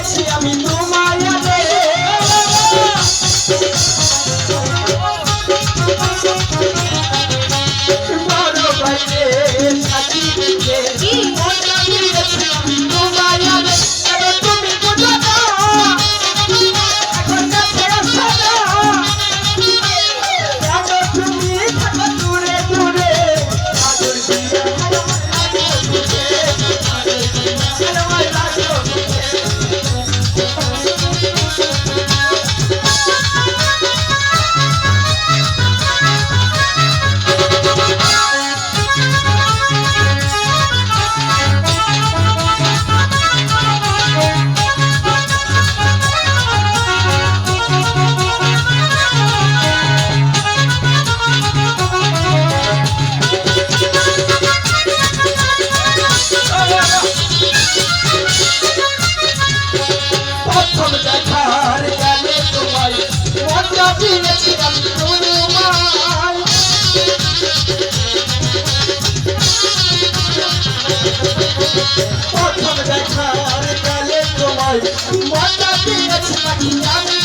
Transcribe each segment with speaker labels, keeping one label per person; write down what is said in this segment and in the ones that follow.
Speaker 1: দিয়েছি আমি তোমায় বড় ভাইরে সাথী দিতে মনটা দিয়েছি আমি তোমায় তুমি বুঝো না এখন কাছে আসো না তুমি থাকো দূরে দূরে আদর দিয়ে প্রথম দেখার কালে তোমায় মনটা দিয়েছি নাকি আমি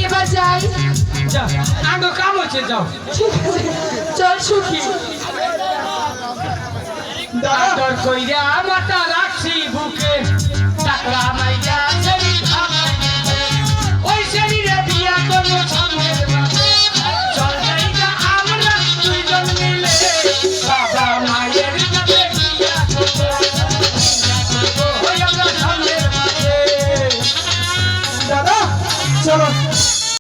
Speaker 2: এবার যাই
Speaker 3: আগে কাম হচ্ছে যাও
Speaker 2: চল সুখী
Speaker 3: দাদর কইরা মাথা রাখছি বুকে টাকরা মাইয়া সেরি ওই শরীরে বিয়া করবো সামনের মাঝে চল যাইগা আমরা দুইজন মিলে বাবা মায়ের কাছে বিয়া করবো ওই আমরা সামনের মাঝে
Speaker 1: দাদা চলো